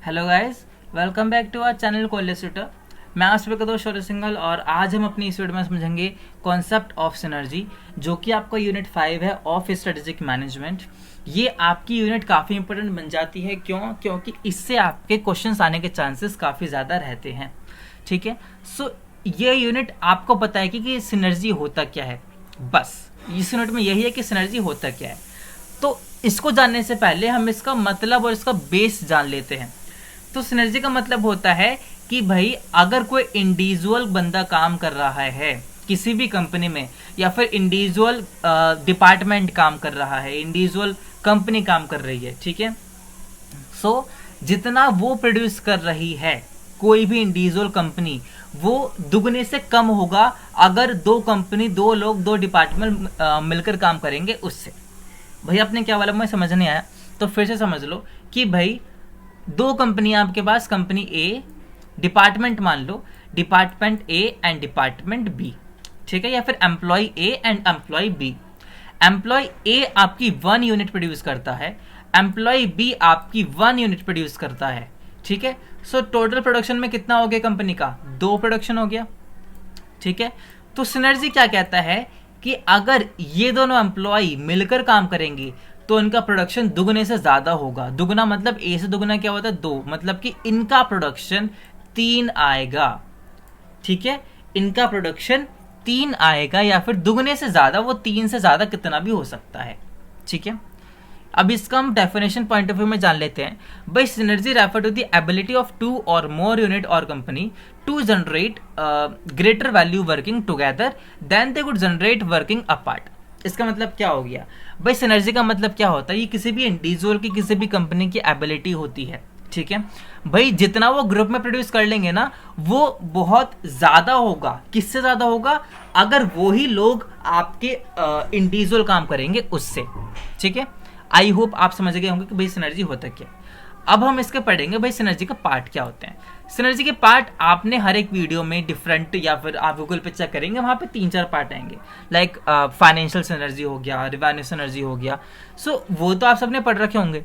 Hello guys, welcome back to our channel college tutor. मैं आप सभी का दोस्त शौर्य सिंघल और आज हम अपनी इस वीडियो में समझेंगे कॉन्सेप्ट ऑफ सिनर्जी, जो कि आपका यूनिट 5 है ऑफ स्ट्रेटेजिक मैनेजमेंट। ये आपकी यूनिट काफ़ी इंपॉर्टेंट बन जाती है। क्योंकि इससे आपके क्वेश्चंस आने के चांसेस काफ़ी ज़्यादा रहते हैं। ठीक है, सो ये यूनिट आपको बताएगी कि सिनर्जी होता क्या है। बस इस यूनिट में यही है कि सिनर्जी होता क्या है। तो इसको जानने से पहले हम इसका मतलब और इसका बेस जान लेते हैं। तो सिनर्जी का मतलब होता है कि भाई अगर कोई इंडिविजुअल बंदा काम कर रहा है किसी भी कंपनी में, या फिर इंडिविजुअल डिपार्टमेंट काम कर रहा है, इंडिविजुअल कंपनी काम कर रही है, ठीक है। सो जितना वो प्रोड्यूस कर रही है कोई भी इंडिविजुअल कंपनी, वो दुगने से कम होगा अगर दो लोग दो डिपार्टमेंट मिलकर काम करेंगे उससे। भाई आपने क्या वाला, मुझे समझ नहीं आया तो फिर से समझ लो कि भाई दो कंपनी आपके पास, कंपनी ए, डिपार्टमेंट मान लो department A and department B, ठीक है, या फिर employee A and employee B. Employee A आपकी 1 यूनिट प्रोड्यूस करता है, एम्प्लॉय बी आपकी 1 यूनिट प्रोड्यूस करता है, ठीक है। सो टोटल प्रोडक्शन में कितना हो गया कंपनी का? 2 प्रोडक्शन हो गया, ठीक है। तो सिनर्जी क्या कहता है कि अगर ये दोनों एम्प्लॉय मिलकर काम करेंगे तो इनका प्रोडक्शन दुगने से ज्यादा होगा। दुगना मतलब ए से दुगना क्या होता है? 2, मतलब कि इनका प्रोडक्शन 3 आएगा, ठीक है। इनका प्रोडक्शन 3 आएगा, या फिर दुगने से ज्यादा, वो 3 से ज्यादा कितना भी हो सकता है, ठीक है। अब इसका हम डेफिनेशन पॉइंट ऑफ व्यू में जान लेते हैं। By synergy refer to the ability of 2 or more unit or company to generate greater value working together than they could generate working apart. इसका मतलब क्या हो गया? भाई सिनर्जी का मतलब क्या होता है? ये किसी भी इंडिविजुअल की, किसी भी कंपनी की एबिलिटी होती है, ठीक है। भाई जितना वो ग्रुप में प्रोड्यूस कर लेंगे ना, वो बहुत ज्यादा होगा। किससे ज्यादा होगा? अगर वो ही लोग आपके इंडिविजुअल काम करेंगे उससे, ठीक है। आई होप आप समझ गए होंगे कि भाई सिनर्जी होता क्या। अब हम इसके पढ़ेंगे भाई सिनर्जी का पार्ट क्या होते हैं। सिनर्जी के पार्ट आपने हर एक वीडियो में डिफरेंट, या फिर आप गूगल पे चेक करेंगे, वहां पे 3-4 पार्ट आएंगे। लाइक फाइनेंशियल सिनर्जी हो गया, रिवेन्यू सिनर्जी हो गया। सो वो तो आप सबने पढ़ रखे होंगे।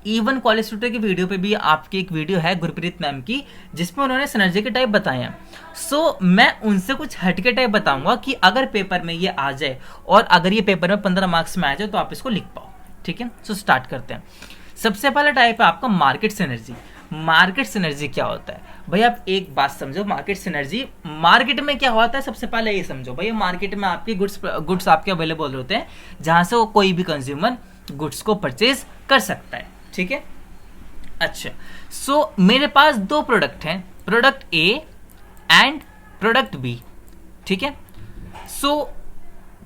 इवन कॉलेज ट्यूटर की वीडियो पे भी आपकी एक वीडियो है गुरप्रीत मैम की, जिसमें उन्होंने सिनर्जी के टाइप बताए हैं। सो मैं उनसे कुछ हटके टाइप बताऊंगा कि अगर पेपर में ये आ जाए, और अगर ये पेपर में 15 मार्क्स में आ जाए तो आप इसको लिख पाओ, ठीक है। सो स्टार्ट करते हैं। सबसे पहला टाइप है आपका मार्केट सिनर्जी। मार्केट सिनर्जी क्या होता है? भाई आप एक बात समझो, मार्केट सिनर्जी, मार्केट में क्या होता है सबसे पहले ये समझो। भाई मार्केट में आपके गुड्स आपके अवेलेबल होते हैं, जहां से वो कोई भी कंज्यूमर गुड्स को परचेज कर सकता है, ठीक है। अच्छा, सो मेरे पास 2 प्रोडक्ट हैं, product A and product B, ठीक है। सो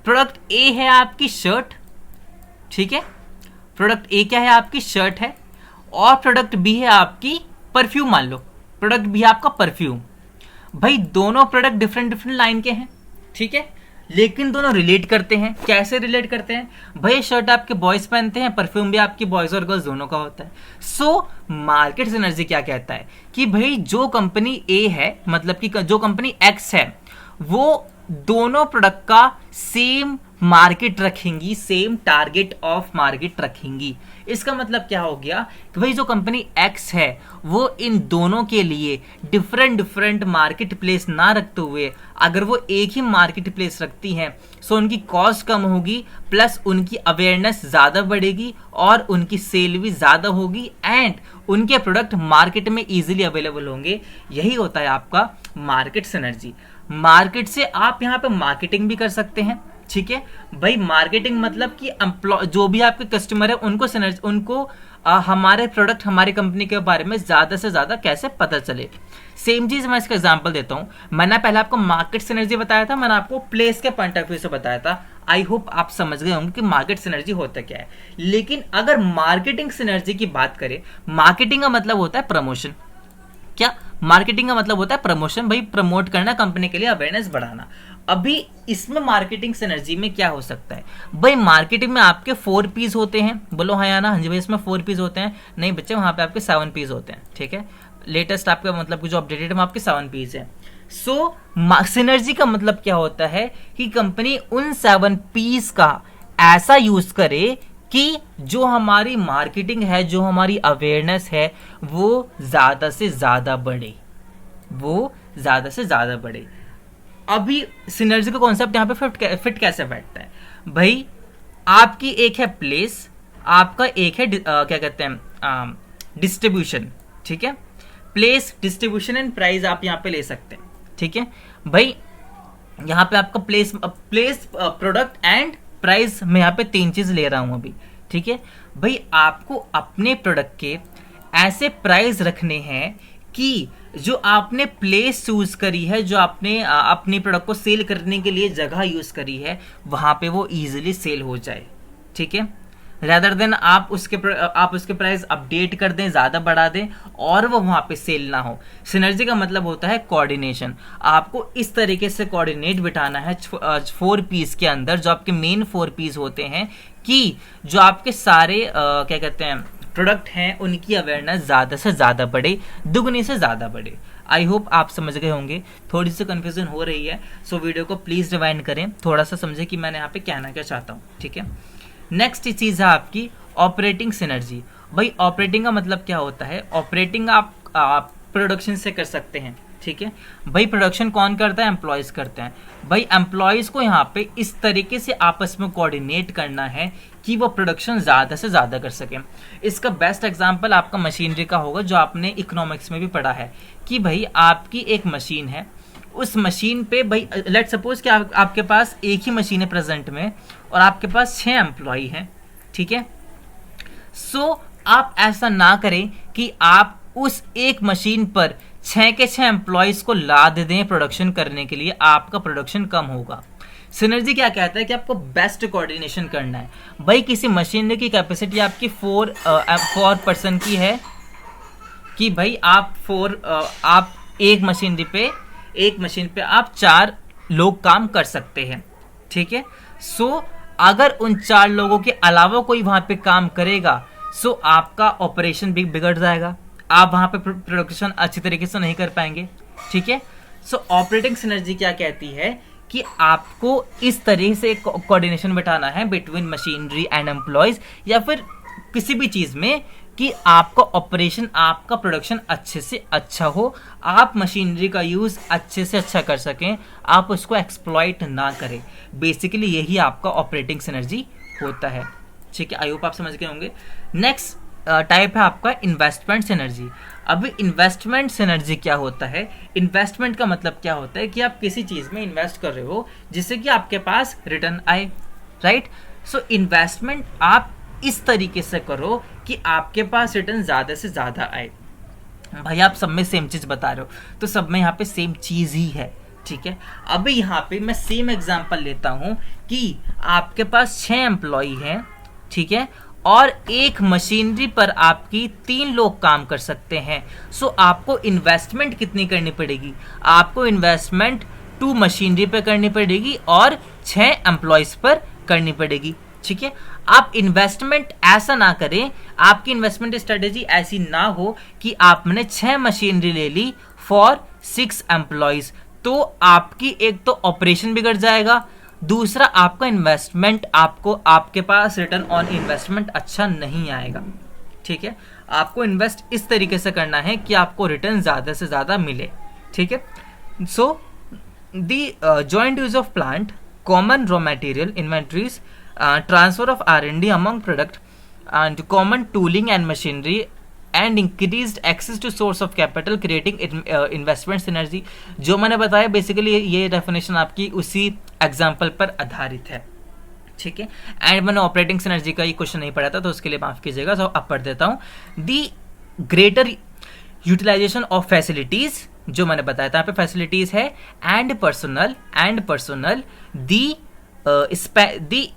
प्रोडक्ट ए है आपकी शर्ट, ठीक है। प्रोडक्ट ए क्या है? आपकी शर्ट है। और प्रोडक्ट बी है आपकी परफ्यूम, मान लो प्रोडक्ट बी है आपका परफ्यूम। भाई दोनों प्रोडक्ट डिफरेंट डिफरेंट लाइन के हैं, ठीक है, लेकिन दोनों रिलेट करते हैं। कैसे रिलेट करते हैं? भाई शर्ट आपके बॉयज पहनते हैं, परफ्यूम भी आपकी बॉयज और गर्ल्स दोनों का होता है। सो मार्केट सिनर्जी क्या कहता है कि भाई जो कंपनी ए है, मतलब कि जो कंपनी एक्स है, वो दोनों प्रोडक्ट का सेम मार्केट रखेंगी, सेम टारगेट ऑफ मार्केट रखेंगी। इसका मतलब क्या हो गया कि भाई जो कंपनी एक्स है वो इन दोनों के लिए डिफरेंट डिफरेंट मार्केट प्लेस ना रखते हुए, अगर वो एक ही मार्केट प्लेस रखती हैं, सो उनकी कॉस्ट कम होगी, प्लस उनकी अवेयरनेस ज़्यादा बढ़ेगी और उनकी सेल भी ज़्यादा होगी, एंड उनके प्रोडक्ट मार्केट में ईजिली अवेलेबल होंगे। यही होता है आपका मार्केट सिनर्जी। मार्केट से आप यहाँ पे मार्केटिंग भी कर सकते हैं, ठीक है। भाई मार्केटिंग मतलब कि जो भी आपके कस्टमर है उनको हमारे प्रोडक्ट, हमारी कंपनी के बारे में ज्यादा से ज्यादा कैसे पता चले। सेम चीज मैं इसका एग्जांपल देता हूं। मैंने पहले आपको मार्केट सिनर्जी बताया था, मैंने आपको प्लेस के पॉइंट ऑफ व्यू से बताया था। आई होप आप समझ गए होंगे कि मार्केट सिनर्जी होता क्या है। लेकिन अगर मार्केटिंग सिनर्जी की बात करें, मार्केटिंग का मतलब होता है प्रमोशन। क्या? मार्केटिंग का मतलब होता है प्रमोशन। भाई प्रमोट करना, कंपनी के लिए अवेयरनेस बढ़ाना। अभी इसमें मार्केटिंग सिनर्जी में क्या हो सकता है? भाई मार्केटिंग में आपके 4 पीस होते हैं। बोलो हाँ या ना? हाँ जी भाई, इसमें 4 पीस होते हैं। नहीं बच्चे, वहां पे आपके 7 पीस होते हैं, ठीक है। लेटेस्ट आपका मतलब कि जो अपडेटेड है आपके 7 पीस है। सो सिनर्जी का मतलब क्या होता है कि कंपनी उन 7 पीस का ऐसा यूज करे कि जो हमारी मार्केटिंग है, जो हमारी अवेयरनेस है, वो ज़्यादा से ज़्यादा बढ़े, वो ज़्यादा से ज़्यादा बढ़े। अभी सिनर्जी का कॉन्सेप्ट यहाँ पे फिट कैसे बैठता है भाई? आपकी एक है प्लेस, आपका एक है क्या कहते हैं, डिस्ट्रीब्यूशन। ठीक है, प्लेस, डिस्ट्रीब्यूशन एंड प्राइस आप यहाँ पे ले सकते हैं। ठीक है भाई, यहाँ पे आपका प्लेस, प्रोडक्ट एंड प्राइस, मैं यहाँ पे 3 चीज ले रहा हूँ अभी। ठीक है भाई, आपको अपने प्रोडक्ट के ऐसे प्राइस रखने हैं कि जो आपने प्लेस चूज करी है, जो आपने अपनी प्रोडक्ट को सेल करने के लिए जगह यूज करी है, वहां पे वो इजीली सेल हो जाए। ठीक है, रेदर देन आप उसके प्राइस अपडेट कर दें, ज़्यादा बढ़ा दें और वो वहाँ पे सेल ना हो। सिनर्जी का मतलब होता है कोऑर्डिनेशन। आपको इस तरीके से कोऑर्डिनेट बिठाना है 4 पीस के अंदर, जो आपके मेन 4 पीस होते हैं, कि जो आपके सारे क्या कहते हैं प्रोडक्ट हैं, उनकी अवेयरनेस ज़्यादा से ज़्यादा बढ़े, दुगनी से ज़्यादा बढ़े। आई होप आप समझ गए होंगे। थोड़ी सी कन्फ्यूजन हो रही है, सो वीडियो को प्लीज़ रिवाइंड करें, थोड़ा सा समझें कि मैंने यहाँ पे कहना क्या चाहता हूँ। ठीक है, नेक्स्ट चीज है आपकी ऑपरेटिंग सिनर्जी। भाई ऑपरेटिंग का मतलब क्या होता है? ऑपरेटिंग आप प्रोडक्शन से कर सकते हैं। ठीक है भाई, प्रोडक्शन कौन करता है? एम्प्लॉयज करते हैं। भाई एम्प्लॉयज को यहाँ पे इस तरीके से आपस में कोऑर्डिनेट करना है कि वो प्रोडक्शन ज़्यादा से ज़्यादा कर सकें। इसका बेस्ट एग्जांपल आपका मशीनरी का होगा, जो आपने इकोनॉमिक्स में भी पढ़ा है, कि भाई आपकी एक मशीन है, उस मशीन पे भाई लेट सपोज कि आपके पास एक ही मशीन है प्रेजेंट में, और आपके पास 6 एम्प्लॉय हैं। ठीक है, सो आप ऐसा ना करें कि आप उस एक मशीन पर 6 के 6 एम्प्लॉयज को लाद दें प्रोडक्शन करने के लिए, आपका प्रोडक्शन कम होगा। सिनर्जी क्या कहता है कि आपको बेस्ट कोऑर्डिनेशन करना है। भाई किसी मशीनरी की कैपेसिटी आपकी 4 पर्सन की है, कि भाई आप एक मशीन पे आप 4 लोग काम कर सकते हैं। ठीक है, सो अगर उन 4 लोगों के अलावा कोई वहां पे काम करेगा, सो आपका ऑपरेशन भी बिगड़ जाएगा, आप वहां पे प्रोडक्शन अच्छी तरीके से नहीं कर पाएंगे। ठीक है, सो ऑपरेटिंग सिनर्जी क्या कहती है कि आपको इस तरह से कोऑर्डिनेशन बिठाना है बिटवीन मशीनरी एंड एम्प्लॉयज, या फिर किसी भी चीज में, कि आपका ऑपरेशन, आपका प्रोडक्शन अच्छे से अच्छा हो, आप मशीनरी का यूज अच्छे से अच्छा कर सकें, आप उसको एक्सप्लॉइट ना करें। बेसिकली यही आपका ऑपरेटिंग सिनर्जी होता है। ठीक है, आई होप आप समझ गए होंगे। नेक्स्ट टाइप है आपका इन्वेस्टमेंट सिनर्जी। अभी इन्वेस्टमेंट सिनर्जी क्या होता है? इन्वेस्टमेंट का मतलब क्या होता है कि आप किसी चीज में इन्वेस्ट कर रहे हो जिससे कि आपके पास रिटर्न आए, राइट? सो इन्वेस्टमेंट आप इस तरीके से करो कि आपके पास रिटर्न ज्यादा से ज्यादा आए। भाई आप सब में सेम चीज बता रहे हो, तो सब में यहाँ पे सेम चीज ही है। ठीक है, अभी यहाँ पे मैं सेम एग्जांपल लेता हूँ कि आपके पास 6 एम्प्लॉय हैं, ठीक है, और एक मशीनरी पर आपकी 3 लोग काम कर सकते हैं। सो आपको इन्वेस्टमेंट कितनी करनी पड़ेगी? आपको इन्वेस्टमेंट 2 मशीनरी पे करनी पड़ेगी और 6 एम्प्लॉयज पर करनी पड़ेगी। ठीक है, आप इन्वेस्टमेंट ऐसा ना करें, आपकी इन्वेस्टमेंट स्ट्रेटेजी ऐसी ना हो कि आपने 6 मशीनरी ले ली फॉर 6 एम्प्लॉयज, तो आपकी एक तो ऑपरेशन बिगड़ जाएगा, दूसरा आपका इन्वेस्टमेंट, आपके पास रिटर्न ऑन इन्वेस्टमेंट अच्छा नहीं आएगा। ठीक है, आपको इन्वेस्ट इस तरीके से करना है कि आपको रिटर्न ज्यादा से ज्यादा मिले। ठीक है, so the joint use of plant, common raw material inventories, transfer of R&D among product, and common tooling and machinery, and increased access to source of capital creating investment synergy। जो मैंने बताया basically ये definition आपकी उसी example पर आधारित है। ठीक है, एंड मैंने ऑपरेटिंग सिनर्जी का ये क्वेश्चन नहीं पढ़ा था, तो उसके लिए माफ कीजिएगा, तो अब पढ़ देता हूँ। The greater utilisation of facilities, जो मैंने बताया था यहाँ पे फैसिलिटीज है, and personal the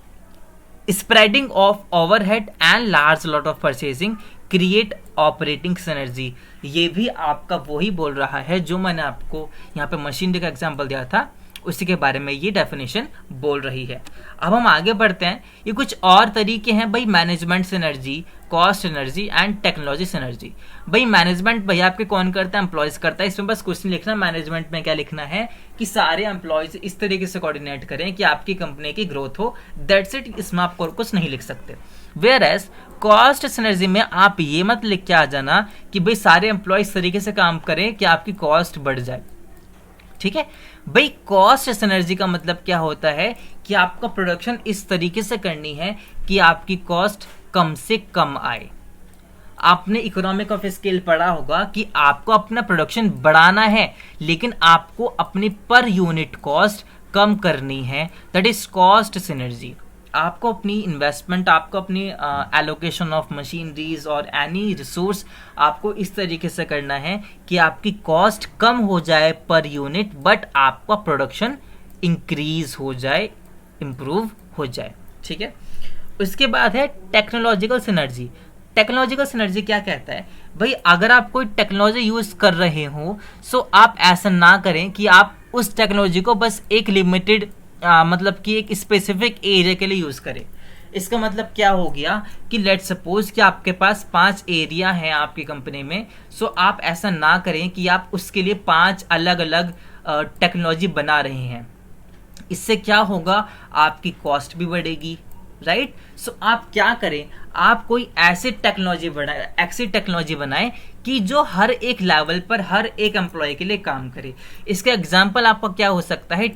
spreading of overhead and large lot of purchasing create operating synergy. ये भी आपका वही बोल रहा है जो मैंने आपको यहाँ पे मशीनरी का एग्जांपल दिया था, उसी के बारे में ये डेफिनेशन बोल रही है। अब हम आगे बढ़ते हैं। ये कुछ और तरीके हैं भाई, management synergy, cost synergy and technology synergy. भाई मैनेजमेंट भैया आपके कौन करता है? एम्प्लॉयज करता है। इसमें बस क्वेश्चन लिखना, मैनेजमेंट में क्या लिखना है कि सारे एम्प्लॉयज इस तरीके से कोऑर्डिनेट करें कि आपकी कंपनी की ग्रोथ हो, दैट्स इट। इसमें आप कुछ नहीं लिख सकते। वेयर एज कॉस्ट सिनर्जी में आप ये मत लिख के आ जाना कि भाई सारे एम्प्लॉय इस तरीके से काम करें कि आपकी कॉस्ट बढ़ जाए। ठीक है भाई, कॉस्ट सिनर्जी का मतलब क्या होता है कि आपका प्रोडक्शन इस तरीके से करनी है कि आपकी कॉस्ट कम से कम आए। आपने इकोनॉमिक ऑफ स्केल पढ़ा होगा कि आपको अपना प्रोडक्शन बढ़ाना है लेकिन आपको अपनी पर यूनिट कॉस्ट कम करनी है, दैट इज कॉस्ट सिनर्जी। आपको अपनी इन्वेस्टमेंट, आपको अपनी एलोकेशन ऑफ मशीनरीज और एनी रिसोर्स आपको इस तरीके से करना है कि आपकी कॉस्ट कम हो जाए पर यूनिट बट आपका प्रोडक्शन इंक्रीज हो जाए, इम्प्रूव हो जाए। ठीक है, उसके बाद है टेक्नोलॉजिकल सिनर्जी। टेक्नोलॉजिकल सिनर्जी क्या कहता है भाई, अगर आप कोई टेक्नोलॉजी यूज कर रहे हो सो आप ऐसा ना करें कि आप उस टेक्नोलॉजी को बस एक लिमिटेड मतलब कि एक स्पेसिफिक एरिया के लिए यूज करें। इसका मतलब क्या हो गया कि लेट सपोज कि आपके पास 5 एरिया हैं आपकी कंपनी में, सो आप ऐसा ना करें कि आप उसके लिए 5 अलग अलग टेक्नोलॉजी बना रहे हैं। इससे क्या होगा, आपकी कॉस्ट भी बढ़ेगी, राइट। सो आप क्या करें, आप कोई ऐसी टेक्नोलॉजी बनाएं कि जो हर एक लेवल पर हर एक एम्प्लॉय के लिए काम करे। इसका एग्जांपल आपका क्या हो सकता है,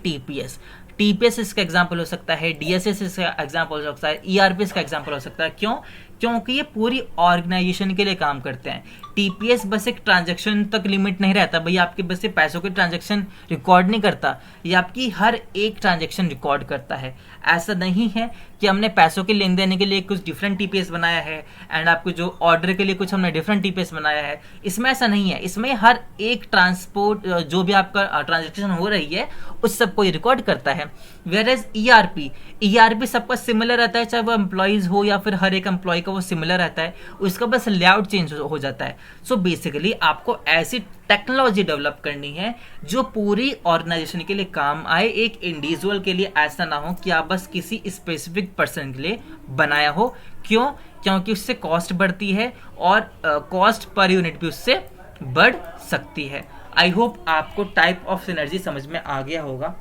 टीपीएस इसका एग्जांपल हो सकता है, डीएसएस इसका एग्जांपल हो सकता है, ईआरपी इसका एग्जांपल हो सकता है। क्यों? क्योंकि ये पूरी ऑर्गेनाइजेशन के लिए काम करते हैं। टीपीएस बस एक ट्रांजैक्शन तक लिमिट नहीं रहता भाई, आपके बस ये पैसों के ट्रांजैक्शन रिकॉर्ड नहीं करता, ये आपकी हर एक ट्रांजैक्शन रिकॉर्ड करता है। ऐसा नहीं है कि हमने पैसों के लेन देन के लिए कुछ डिफरेंट टीपीएस बनाया है एंड आपको जो ऑर्डर के लिए कुछ हमने डिफरेंट टीपीएस बनाया है, इसमें ऐसा नहीं है। इसमें हर एक ट्रांसपोर्ट जो भी आपका ट्रांजैक्शन हो रही है उस सबको रिकॉर्ड करता है। वेयर एज ईआरपी सबका सिमिलर रहता है, चाहे वो एम्प्लॉइज हो या फिर हर एक एम्प्लॉय का वो सिमिलर रहता है, उसका बस लेआउट चेंज हो जाता है। सो बेसिकली आपको ऐसी टेक्नोलॉजी डेवलप करनी है जो पूरी ऑर्गेनाइजेशन के लिए काम आए, एक इंडिविजुअल के लिए ऐसा ना हो कि आप बस किसी स्पेसिफिक पर्सन के लिए बनाया हो। क्यों? क्योंकि उससे कॉस्ट बढ़ती है और कॉस्ट पर यूनिट भी उससे बढ़ सकती है। आई होप आपको टाइप ऑफ सिनर्जी समझ में आ गया होगा।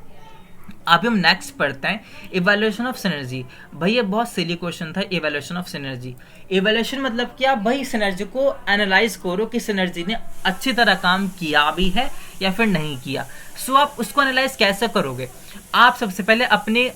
अभी हम नेक्स्ट पढ़ते हैं इवैल्यूएशन ऑफ सिनर्जी। भाई ये बहुत सिली क्वेश्चन था, इवैल्यूएशन ऑफ सिनर्जी। इवैल्यूएशन मतलब क्या भाई, सिनर्जी को एनालाइज करो कि सिनर्जी ने अच्छी तरह काम किया भी है या फिर नहीं किया। सो आप उसको एनालाइज कैसे करोगे, आप सबसे पहले अपने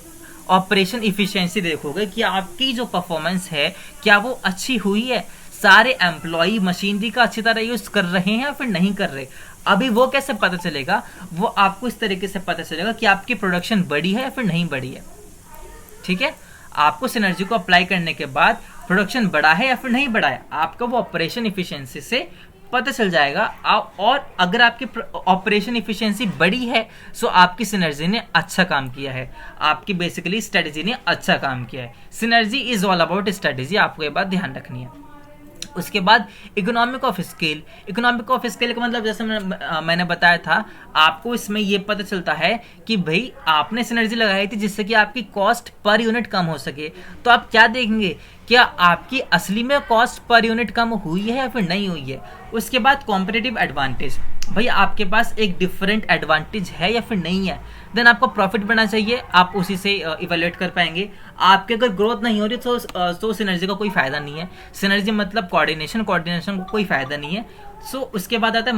ऑपरेशन इफिशिएंसी देखोगे कि आपकी जो परफॉर्मेंस है क्या वो अच्छी हुई है, सारे एम्प्लॉय मशीनरी का अच्छी तरह यूज कर रहे हैं या फिर नहीं कर रहे। अभी वो कैसे पता चलेगा, वो आपको इस तरीके से पता चलेगा कि आपकी प्रोडक्शन बढ़ी है या फिर नहीं बढ़ी है। ठीक है, आपको सिनर्जी को अप्लाई करने के बाद प्रोडक्शन बढ़ा है या फिर नहीं बढ़ा है, आपका वो ऑपरेशन इफिशिएंसी से पता चल जाएगा। और अगर आपकी ऑपरेशन इफिशिएंसी बढ़ी है सो आपकी सिनर्जी ने अच्छा काम किया है, आपकी बेसिकली स्ट्रेटेजी ने अच्छा काम किया है। Synergy is all about strategy, आपको ये बात ध्यान रखनी है। उसके बाद economic of scale. Economic of scale का मतलब जैसे मैंने बताया था, आपको इसमें ये पता चलता है कि भाई आपने सिनर्जी लगाई थी जिससे कि आपकी कॉस्ट पर यूनिट कम हो सके। तो आप क्या देखेंगे, क्या आपकी असली में कॉस्ट पर यूनिट कम हुई है या फिर नहीं हुई है। उसके बाद कॉम्पिटिटिव एडवांटेज, भाई आपके पास एक डिफरेंट एडवांटेज है या फिर नहीं है। देन आपको प्रॉफिट बढ़ना चाहिए, आप उसी से इवेल्युएट कर पाएंगे। आपके अगर ग्रोथ नहीं हो रही तो सिनर्जी का कोई फायदा नहीं है। सिनर्जी मतलब कोऑर्डिनेशन को कोई फायदा नहीं है। सो उसके बाद आता है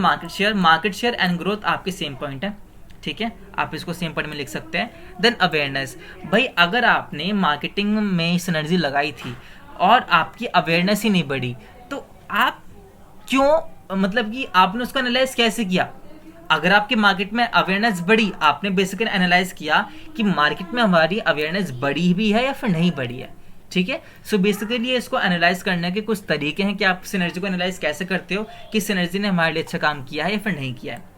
मार्केट शेयर एंड ग्रोथ आपके सेम पॉइंट है। ठीक है, आप इसको सेम पॉइंट में लिख सकते हैं। देन अवेयरनेस, भाई अगर आपने मार्केटिंग में सिनर्जी लगाई थी और आपकी अवेयरनेस ही नहीं बढ़ी तो आप क्यों, मतलब कि आपने उसको एनालाइज कैसे किया। अगर आपकी मार्केट में अवेयरनेस बढ़ी, आपने बेसिकली एनालाइज किया कि मार्केट में हमारी अवेयरनेस बढ़ी भी है या फिर नहीं बढ़ी है। ठीक है, सो बेसिकली इसको एनालाइज करने के कुछ तरीके हैं कि आप सिनर्जी को एनालाइज कैसे करते हो कि सिनर्जी ने हमारे लिए अच्छा काम किया है या फिर नहीं किया है।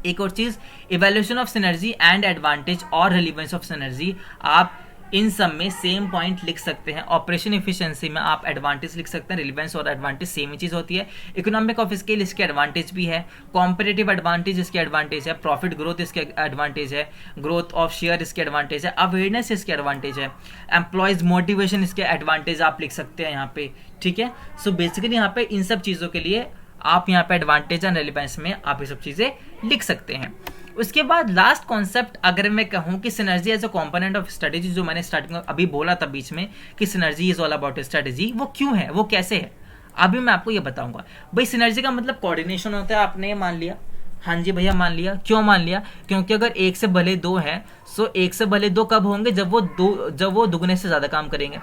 एक और चीज, evaluation of synergy and advantage और रिलेवेंस ऑफ सिनर्जी। आप इन सब में सेम पॉइंट लिख सकते हैं। ऑपरेशन एफिशिएंसी में आप एडवांटेज लिख सकते हैं, रिलेवेंस और एडवांटेज सेम ही चीज होती है। इकोनॉमिक ऑफ स्केल इसके एडवांटेज भी है, कॉम्पिटिटिव एडवांटेज इसके एडवांटेज है, प्रॉफिट ग्रोथ इसके एडवांटेज है, ग्रोथ ऑफ शेयर इसके एडवांटेज है, अवेयरनेस इसके एडवांटेज है, एम्प्लॉयज मोटिवेशन इसके एडवांटेज आप लिख सकते हैं यहाँ पे। ठीक है, सो बेसिकली यहाँ पे इन सब चीजों के लिए आप यहाँ पे एडवांटेज एंड रिलेवेंस में आप ये सब चीजें लिख सकते हैं। उसके बाद लास्ट कॉन्सेप्ट अगर मैं कहूँ कि synergy as a component of strategy, जो मैंने स्टार्टिंग में अभी बोला था बीच में कि synergy is all about strategy, वो क्यों है, वो कैसे है, अभी मैं आपको ये बताऊंगा। भाई सिनर्जी का मतलब कोऑर्डिनेशन होता है, आपने ये मान लिया, हाँ जी भैया मान लिया। क्यों मान लिया? क्योंकि अगर एक से भले दो हैं, सो एक से भले दो कब होंगे? जब वो दुगने से ज्यादा काम करेंगे।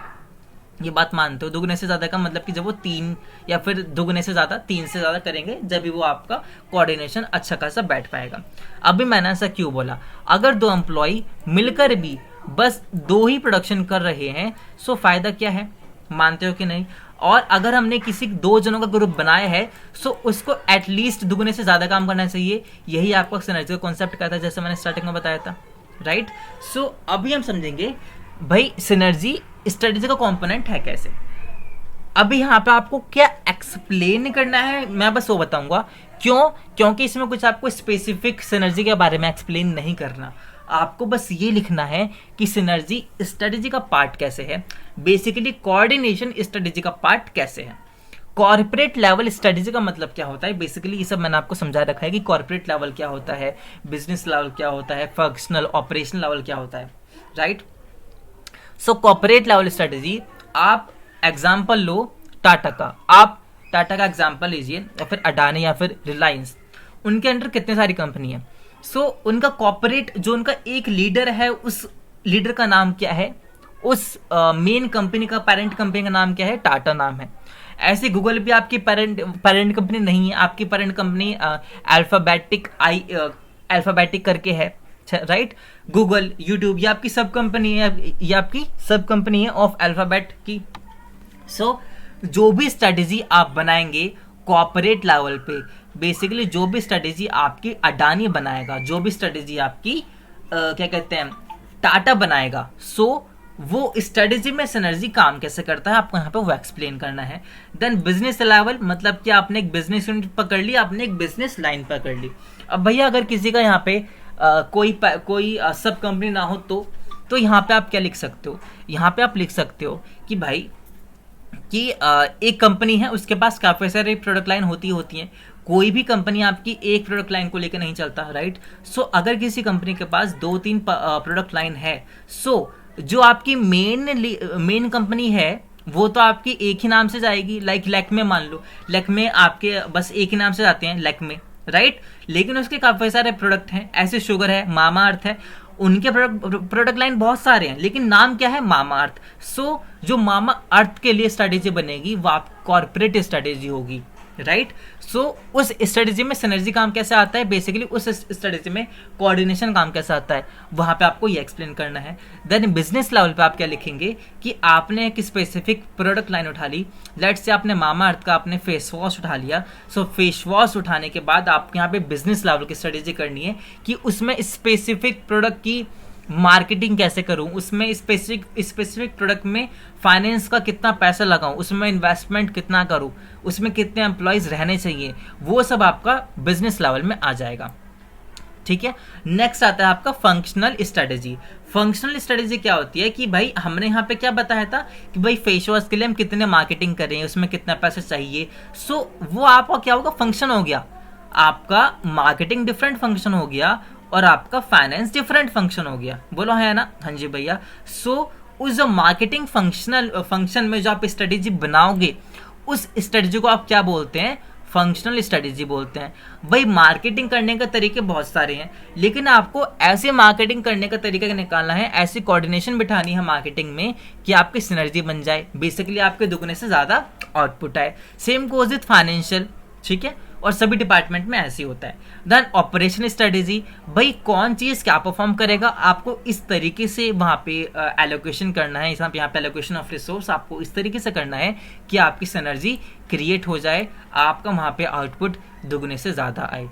ये बात मानते हो? दुगने से ज्यादा का मतलब कि जब वो तीन या फिर दुगने से ज्यादा, तीन से ज्यादा करेंगे, जब भी वो आपका कोऑर्डिनेशन अच्छा खासा बैठ पाएगा। अभी मैंने ऐसा क्यों बोला? अगर दो एम्प्लॉय मिलकर भी बस दो ही प्रोडक्शन कर रहे हैं, सो फायदा क्या है? मानते हो कि नहीं? और अगर हमने किसी दो जनों का ग्रुप बनाया है, सो उसको एटलीस्ट दुगने से ज्यादा काम करना चाहिए। यही आपका सिनर्जी का कॉन्सेप्ट कहता है, जैसे मैंने स्टार्टिंग में बताया था, राइट। सो अभी हम समझेंगे भाई सिनर्जी स्ट्रेटेजी का कंपोनेंट है कैसे। अभी यहाँ पे आपको क्या एक्सप्लेन करना है, मैं बस वो बताऊंगा। क्यों? क्योंकि इसमें कुछ आपको स्पेसिफिक सिनर्जी के बारे में एक्सप्लेन नहीं करना, आपको बस ये लिखना है कि सिनर्जी स्ट्रेटेजी का पार्ट कैसे है, बेसिकली कोऑर्डिनेशन स्ट्रेटेजी का पार्ट कैसे है। कॉर्पोरेट लेवल स्ट्रेटेजी का मतलब क्या होता है, बेसिकली ये सब मैंने आपको समझा रखा है कि कॉर्पोरेट लेवल क्या होता है, बिजनेस लेवल क्या होता है, फंक्शनल ऑपरेशन लेवल क्या होता है, राइट। सो कॉर्पोरेट लेवल स्ट्रेटेजी, आप एग्जाम्पल लो टाटा का, आप टाटा का एग्जाम्पल लीजिए, या फिर अडानी या फिर रिलायंस, उनके अंडर कितने सारी कंपनी है। सो उनका कॉर्पोरेट जो उनका एक लीडर है, उस लीडर का नाम क्या है, उस मेन कंपनी का, पेरेंट कंपनी का नाम क्या है? टाटा नाम है। ऐसे गूगल भी आपकी पेरेंट कंपनी नहीं है, आपकी पेरेंट कंपनी अल्फाबेटिक करके है, राइट। गूगल, यूट्यूब, ये आपकी सब कंपनी है, ये आपकी सब कंपनी है ऑफ अल्फाबेट की। सो जो भी स्ट्रेटेजी आप बनाएंगे कॉर्पोरेट लेवल पे, बेसिकली जो भी स्ट्रेटेजी आपकी अडानी बनाएगा, जो भी स्ट्रेटेजी आपकी क्या कहते हैं टाटा बनाएगा, सो वो स्ट्रेटेजी में सिनर्जी काम कैसे करता है, आपको यहाँ पे वो एक्सप्लेन करना है। देन बिजनेस लेवल, मतलब कि आपने एक बिजनेस यूनिट पकड़ ली, आपने एक बिजनेस लाइन पकड़ ली। अब भैया अगर किसी का यहाँ पे कोई सब कंपनी ना हो, तो यहाँ पे आप क्या लिख सकते हो? यहाँ पे आप लिख सकते हो कि भाई कि एक कंपनी है, उसके पास काफी सारे प्रोडक्ट लाइन होती हैं। कोई भी कंपनी आपकी एक प्रोडक्ट लाइन को लेकर नहीं चलता, राइट। सो अगर किसी कंपनी के पास दो तीन प्रोडक्ट लाइन है, सो जो आपकी मेन कंपनी है वो तो आपकी एक ही नाम से जाएगी, लाइक लैक्मे मान लो, लैक्मे आपके बस एक ही नाम से जाते हैं, लैक्मे, राइट। लेकिन उसके काफी सारे प्रोडक्ट हैं, ऐसे शुगर है, मामा अर्थ है, उनके प्रोडक्ट लाइन बहुत सारे हैं, लेकिन नाम क्या है? मामा अर्थ। सो जो मामा अर्थ के लिए स्ट्रेटेजी बनेगी वो आप कॉर्पोरेट स्ट्रेटेजी होगी, राइट। सो उस स्ट्रेटेजी में सिनर्जी काम कैसे आता है, बेसिकली उस स्ट्रेटेजी में कोऑर्डिनेशन काम कैसे आता है, वहां पे आपको ये एक्सप्लेन करना है। देन बिजनेस लेवल पे आप क्या लिखेंगे कि आपने एक स्पेसिफिक प्रोडक्ट लाइन उठा ली, लेट्स से आपने मामा अर्थ का आपने फेस वॉश उठा लिया। सो फेस वॉश उठाने के बाद आपको यहाँ पे बिजनेस लेवल की स्ट्रेटेजी करनी है कि उसमें स्पेसिफिक प्रोडक्ट की मार्केटिंग कैसे करूं, उसमें स्पेसिफिक प्रोडक्ट में फाइनेंस का कितना पैसा लगाऊं, उसमें इन्वेस्टमेंट कितना करूं, उसमें कितने एम्प्लॉयज रहने चाहिए, वो सब आपका बिजनेस लेवल में आ जाएगा, ठीक है। नेक्स्ट आता है आपका फंक्शनल स्ट्रेटेजी। फंक्शनल स्ट्रेटेजी क्या होती है कि भाई हमने यहाँ पे क्या बताया था कि भाई फेस वॉश के लिए हम कितने मार्केटिंग करें, उसमें कितना पैसा चाहिए। सो वो आपका क्या होगा? फंक्शन हो गया, आपका मार्केटिंग डिफरेंट फंक्शन हो गया और आपका फाइनेंस डिफरेंट फंक्शन हो गया। बोलो है ना? हाँ जी भैया। सो उस जो मार्केटिंग फंक्शन में जो आप स्ट्रेटेजी बनाओगे, उस स्ट्रेटेजी को आप क्या बोलते हैं? फंक्शनल स्ट्रेटेजी बोलते हैं। भाई मार्केटिंग करने के तरीके बहुत सारे हैं, लेकिन आपको ऐसे मार्केटिंग करने का तरीका निकालना है, ऐसी कोऑर्डिनेशन बिठानी है मार्केटिंग में कि आपकी सिनर्जी बन जाए, बेसिकली आपके दुगने से ज्यादा आउटपुट आए। सेम गोज विथ फाइनेंशियल, ठीक है, और सभी डिपार्टमेंट में ऐसे ही होता है। देन ऑपरेशन स्ट्रेटेजी, भाई कौन चीज क्या परफॉर्म करेगा, आपको इस तरीके से वहां पे एलोकेशन करना है, यहाँ पे एलोकेशन ऑफ रिसोर्स आपको इस तरीके से करना है कि आपकी सिनर्जी क्रिएट हो जाए, आपका वहां पे आउटपुट दुगने से ज्यादा आए,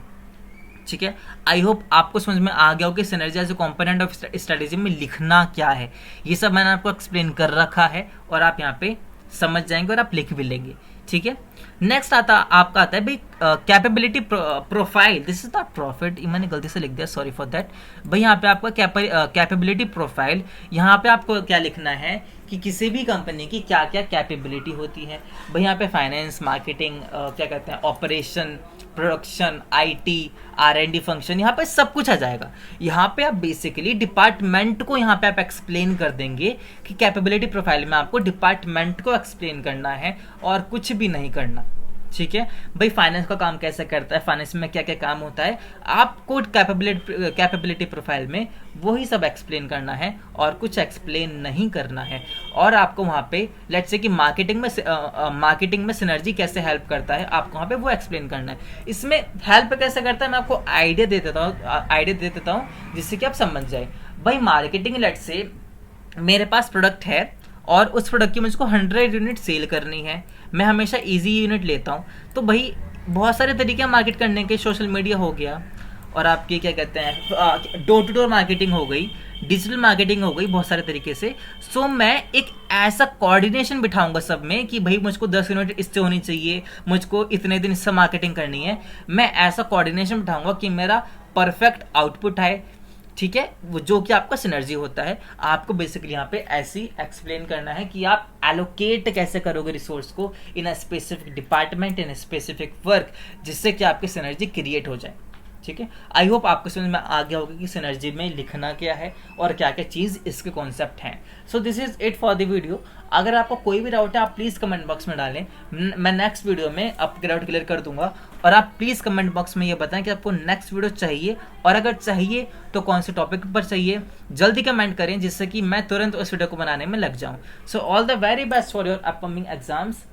ठीक है। आई होप आपको समझ में आ गया हो कि synergy as a component of strategy में लिखना क्या है। ये सब मैंने आपको एक्सप्लेन कर रखा है और आप यहाँ पे समझ जाएंगे और आप लिख भी लेंगे, ठीक है। नेक्स्ट आपका आता है भाई capability profile. This is not profit, मैंने गलती से लिख दिया, सॉरी फॉर दैट। भाई यहाँ पे आपका कैपेबिलिटी प्रोफाइल, यहाँ पे आपको क्या लिखना है कि किसी भी कंपनी की क्या क्या कैपेबिलिटी होती है। भाई यहाँ पे फाइनेंस, मार्केटिंग, क्या कहते हैं, operation, production, IT, R&D function, यहाँ पे सब कुछ आ जाएगा। यहाँ पे आप बेसिकली डिपार्टमेंट को यहाँ पे आप एक्सप्लेन कर देंगे कि कैपेबिलिटी प्रोफाइल में आपको डिपार्टमेंट को एक्सप्लेन करना है और कुछ भी नहीं करना। ठीक है भाई, फाइनेंस का काम कैसे करता है, फाइनेंस में क्या क्या काम होता है, आपको कैपेबिलिटी प्रोफाइल में वही सब एक्सप्लेन करना है और कुछ एक्सप्लेन नहीं करना है। और आपको वहाँ पे लेट्स से कि मार्केटिंग में सिनर्जी कैसे हेल्प करता है, आपको वहाँ पे वो एक्सप्लेन करना है। इसमें हेल्प कैसे करता है मैं आपको आइडिया दे देता हूँ जिससे कि आप समझ जाए। भाई मार्केटिंग लेट्स से मेरे पास प्रोडक्ट है और उस प्रोडक्ट की मुझको 100 यूनिट सेल करनी है, मैं हमेशा इजी यूनिट लेता हूँ। तो भाई बहुत सारे तरीके हैं मार्केट करने के, सोशल मीडिया हो गया और आपकी क्या कहते हैं डोर टू डोर मार्केटिंग हो गई, डिजिटल मार्केटिंग हो गई, बहुत सारे तरीके से। सो मैं एक ऐसा कोऑर्डिनेशन बिठाऊंगा सब में कि भाई मुझको 10 यूनिट इससे होनी चाहिए, मुझको इतने दिन इससे मार्केटिंग करनी है। मैं ऐसा कोऑर्डिनेशन बिठाऊंगा कि मेरा परफेक्ट आउटपुट आए। ठीक है, वो जो कि आपका सिनर्जी होता है। आपको बेसिकली यहाँ पे ऐसी एक्सप्लेन करना है कि आप एलोकेट कैसे करोगे रिसोर्स को in a specific department, in specific work, जिससे कि आपकी सिनर्जी क्रिएट हो जाए। ठीक है, आई होप आपको समझ में आ गया होगा कि सिनर्जी में लिखना क्या है और क्या क्या चीज़ इसके कॉन्सेप्ट हैं। So this is it for the video. अगर आपको कोई भी डाउट है आप प्लीज़ कमेंट बॉक्स में डालें, मैं नेक्स्ट वीडियो में आपके डाउट क्लियर कर दूंगा। और आप प्लीज़ कमेंट बॉक्स में ये बताएं कि आपको नेक्स्ट वीडियो चाहिए, और अगर चाहिए तो कौन से टॉपिक पर चाहिए, जल्दी कमेंट करें जिससे कि मैं तुरंत उस वीडियो को बनाने में लग जाऊँ। So all the very best for your upcoming exams.